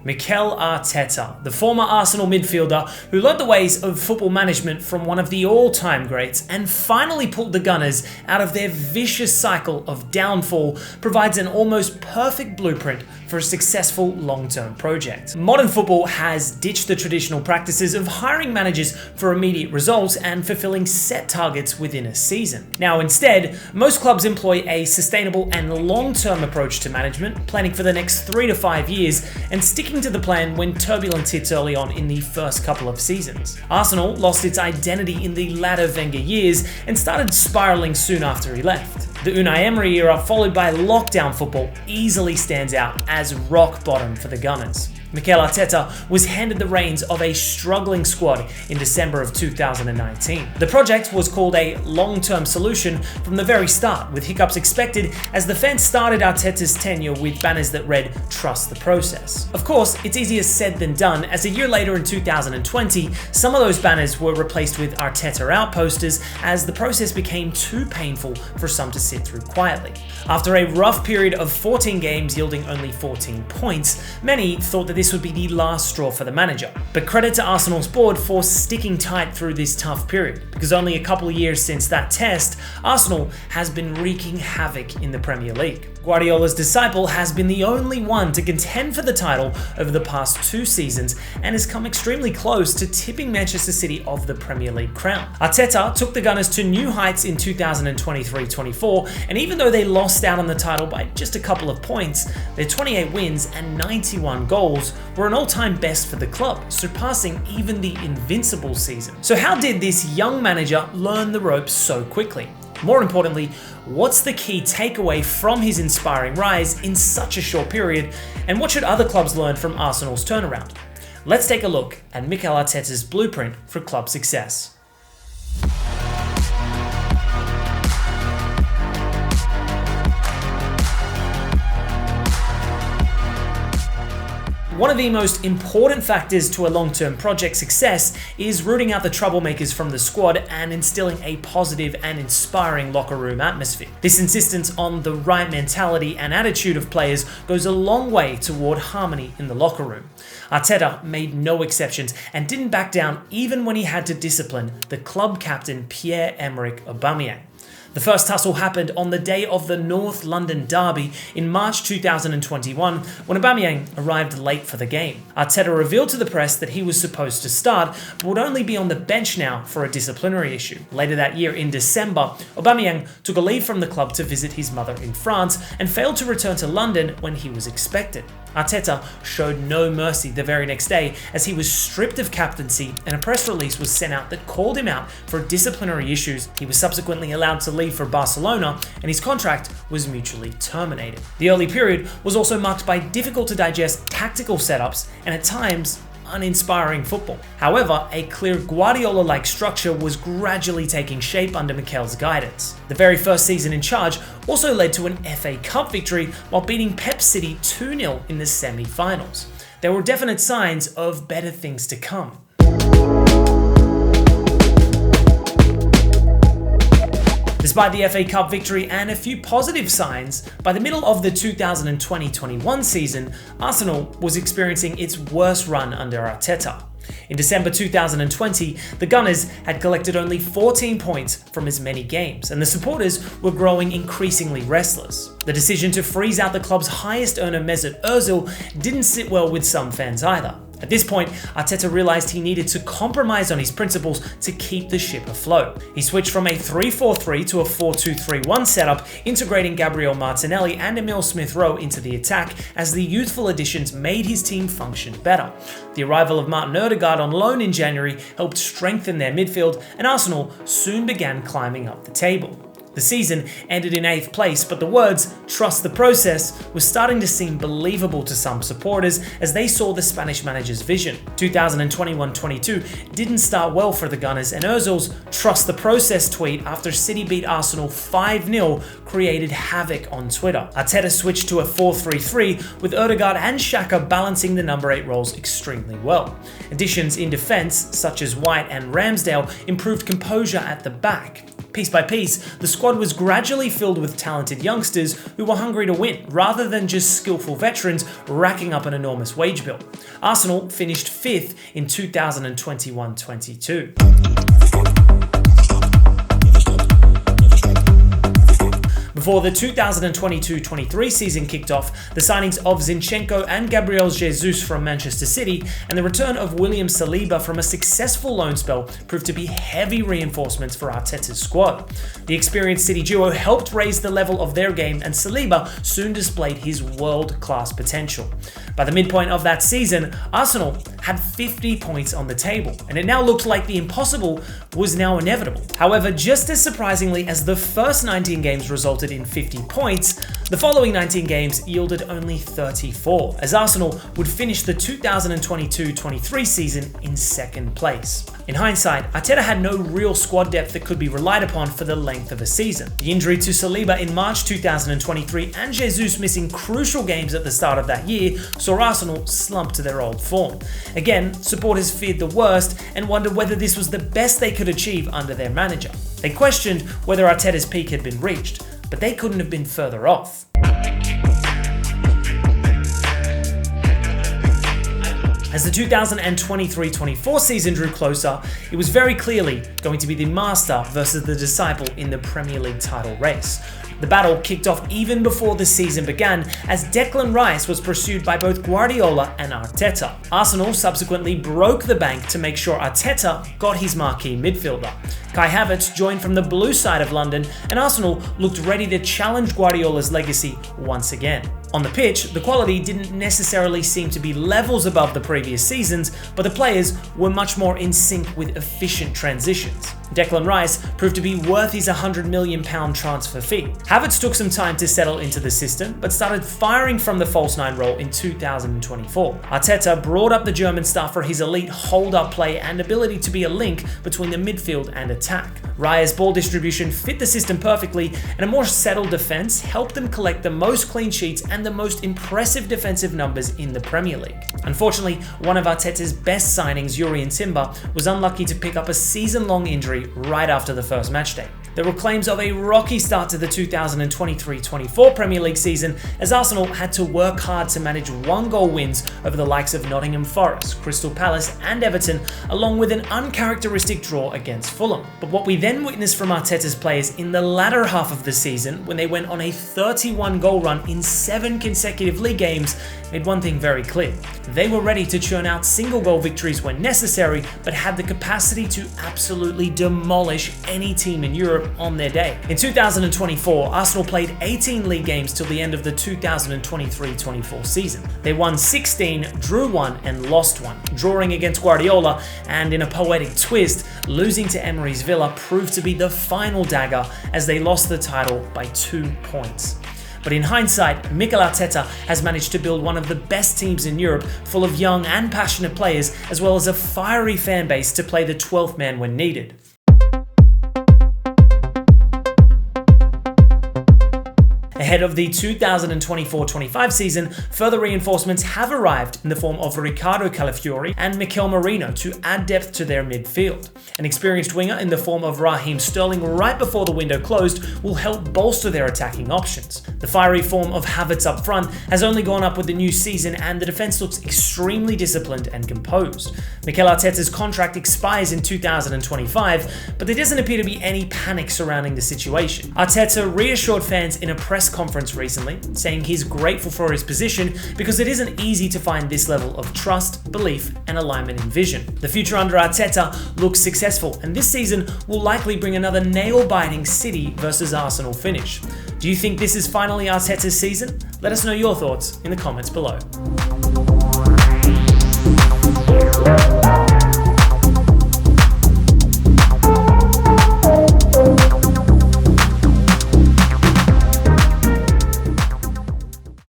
Mikel Arteta, the former Arsenal midfielder who learnt the ways of football management from one of the all-time greats and finally pulled the Gunners out of their vicious cycle of downfall, provides an almost perfect blueprint for a successful long-term project. Modern football has ditched the traditional practices of hiring managers for immediate results and fulfilling set targets within a season. Now instead, most clubs employ a sustainable and long-term approach to management, planning for the next 3 to 5 years and sticking to the plan when turbulence hits early on in the first couple of seasons. Arsenal lost its identity in the latter Wenger years and started spiraling soon after he left. The Unai Emery era, followed by lockdown football, easily stands out as rock bottom for the Gunners. Mikel Arteta was handed the reins of a struggling squad in December of 2019. The project was called a long-term solution from the very start, with hiccups expected as the fans started Arteta's tenure with banners that read, "Trust the process." Of course, it's easier said than done, as a year later in 2020, some of those banners were replaced with Arteta out posters as the process became too painful for some to sit through quietly. After a rough period of 14 games yielding only 14 points, many thought that this would be the last straw for the manager. But credit to Arsenal's board for sticking tight through this tough period, because only a couple of years since that test, Arsenal has been wreaking havoc in the Premier League. Guardiola's disciple has been the only one to contend for the title over the past 2 seasons and has come extremely close to tipping Manchester City of the Premier League crown. Arteta took the Gunners to new heights in 2023-24, and even though they lost out on the title by just a couple of points, their 28 wins and 91 goals were an all-time best for the club, surpassing even the Invincible season. So how did this young manager learn the ropes so quickly? More importantly, what's the key takeaway from his inspiring rise in such a short period, and what should other clubs learn from Arsenal's turnaround? Let's take a look at Mikel Arteta's blueprint for club success. One of the most important factors to a long-term project success is rooting out the troublemakers from the squad and instilling a positive and inspiring locker room atmosphere. This insistence on the right mentality and attitude of players goes a long way toward harmony in the locker room. Arteta made no exceptions and didn't back down even when he had to discipline the club captain Pierre-Emerick Aubameyang. The first tussle happened on the day of the North London derby in March 2021 when Aubameyang arrived late for the game. Arteta revealed to the press that he was supposed to start but would only be on the bench now for a disciplinary issue. Later that year in December, Aubameyang took a leave from the club to visit his mother in France and failed to return to London when he was expected. Arteta showed no mercy the very next day as he was stripped of captaincy and a press release was sent out that called him out for disciplinary issues. He was subsequently allowed to leave for Barcelona and his contract was mutually terminated. The early period was also marked by difficult to digest tactical setups and at times uninspiring football. However, a clear Guardiola-like structure was gradually taking shape under Mikel's guidance. The very first season in charge also led to an FA Cup victory while beating Pep City 2-0 in the semi-finals. There were definite signs of better things to come. Despite the FA Cup victory and a few positive signs, by the middle of the 2020-21 season, Arsenal was experiencing its worst run under Arteta. In December 2020, the Gunners had collected only 14 points from as many games, and the supporters were growing increasingly restless. The decision to freeze out the club's highest earner Mesut Ozil didn't sit well with some fans either. At this point, Arteta realized he needed to compromise on his principles to keep the ship afloat. He switched from a 3-4-3 to a 4-2-3-1 setup, integrating Gabriel Martinelli and Emile Smith-Rowe into the attack as the youthful additions made his team function better. The arrival of Martin Odegaard on loan in January helped strengthen their midfield, and Arsenal soon began climbing up the table. The season ended in 8th place, but the words, "trust the process," was starting to seem believable to some supporters as they saw the Spanish manager's vision. 2021-22 didn't start well for the Gunners, and Ozil's "trust the process" tweet after City beat Arsenal 5-0 created havoc on Twitter. Arteta switched to a 4-3-3 with Odegaard and Xhaka balancing the number 8 roles extremely well. Additions in defence, such as White and Ramsdale, improved composure at the back. Piece by piece, the squad was gradually filled with talented youngsters who were hungry to win, rather than just skillful veterans racking up an enormous wage bill. Arsenal finished 5th in 2021-22. Before the 2022-23 season kicked off, the signings of Zinchenko and Gabriel Jesus from Manchester City and the return of William Saliba from a successful loan spell proved to be heavy reinforcements for Arteta's squad. The experienced City duo helped raise the level of their game, and Saliba soon displayed his world-class potential. By the midpoint of that season, Arsenal had 50 points on the table, and it now looked like the impossible was now inevitable. However, just as surprisingly as the first 19 games resulted in 50 points, the following 19 games yielded only 34, as Arsenal would finish the 2022-23 season in second place. In hindsight, Arteta had no real squad depth that could be relied upon for the length of a season. The injury to Saliba in March 2023 and Jesus missing crucial games at the start of that year saw Arsenal slump to their old form. Again, supporters feared the worst and wondered whether this was the best they could achieve under their manager. They questioned whether Arteta's peak had been reached, but they couldn't have been further off. As the 2023-24 season drew closer, it was very clearly going to be the master versus the disciple in the Premier League title race. The battle kicked off even before the season began, as Declan Rice was pursued by both Guardiola and Arteta. Arsenal subsequently broke the bank to make sure Arteta got his marquee midfielder. Kai Havertz joined from the blue side of London, and Arsenal looked ready to challenge Guardiola's legacy once again. On the pitch, the quality didn't necessarily seem to be levels above the previous seasons, but the players were much more in sync with efficient transitions. Declan Rice proved to be worth his £100 million transfer fee. Havertz took some time to settle into the system, but started firing from the false nine role in 2024. Arteta brought up the German star for his elite hold-up play and ability to be a link between the midfield and attack. Raya's ball distribution fit the system perfectly, and a more settled defence helped them collect the most clean sheets and the most impressive defensive numbers in the Premier League. Unfortunately, one of Arteta's best signings, Jurrien Timber, was unlucky to pick up a season-long injury right after the first matchday. There were claims of a rocky start to the 2023-24 Premier League season, as Arsenal had to work hard to manage one-goal wins over the likes of Nottingham Forest, Crystal Palace and Everton, along with an uncharacteristic draw against Fulham. But what we then witnessed from Arteta's players in the latter half of the season, when they went on a 31-goal run in 7 consecutive league games, made one thing very clear. They were ready to churn out single-goal victories when necessary, but had the capacity to absolutely demolish any team in Europe on their day. In 2024, Arsenal played 18 league games till the end of the 2023-24 season. They won 16, drew 1 and lost 1, drawing against Guardiola, and in a poetic twist, losing to Emery's Villa proved to be the final dagger as they lost the title by 2 points. But in hindsight, Mikel Arteta has managed to build one of the best teams in Europe, full of young and passionate players, as well as a fiery fan base to play the 12th man when needed. Ahead of the 2024-25 season, further reinforcements have arrived in the form of Riccardo Calafiori and Mikel Merino to add depth to their midfield. An experienced winger in the form of Raheem Sterling right before the window closed will help bolster their attacking options. The fiery form of Havertz up front has only gone up with the new season, and the defence looks extremely disciplined and composed. Mikel Arteta's contract expires in 2025, but there doesn't appear to be any panic surrounding the situation. Arteta reassured fans in a press conference recently, saying he's grateful for his position because it isn't easy to find this level of trust, belief, and alignment in vision. The future under Arteta looks successful, and this season will likely bring another nail-biting City versus Arsenal finish. Do you think this is finally Arteta's season? Let us know your thoughts in the comments below.